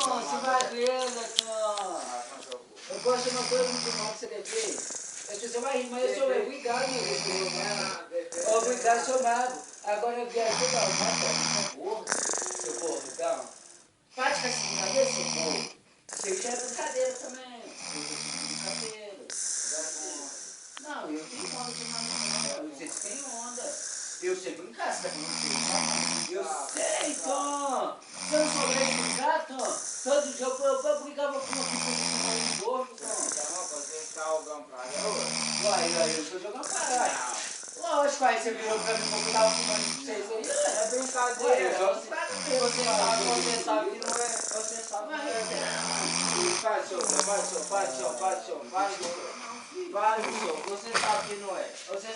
Tom, você vai ver, Tom. Eu gosto de uma coisa muito mal que você fez. Você vai rir, mas eu sou obrigado, meu Deus. Obrigado, sou mago. Agora eu viajei pra uma porra, seu povo, então. Parte com essa brincadeira, seu povo. Você já é brincadeira também. Brincadeira. Não, eu tenho onda demais, não. Vocês têm onda. Eu sei brincar, você tá falando que eu sei, Tom. Se eu não souber brincar, Tom, todo dia eu brigava com uma gordo, Tom. Uai, eu tô jogando caralho. Lógico, aí você virou pra mim, vou dar um comando de vocês aí. É brincadeira. Você sabe que não é. Você sabe que não é. Vai, senhor. Você sabe que não é. Você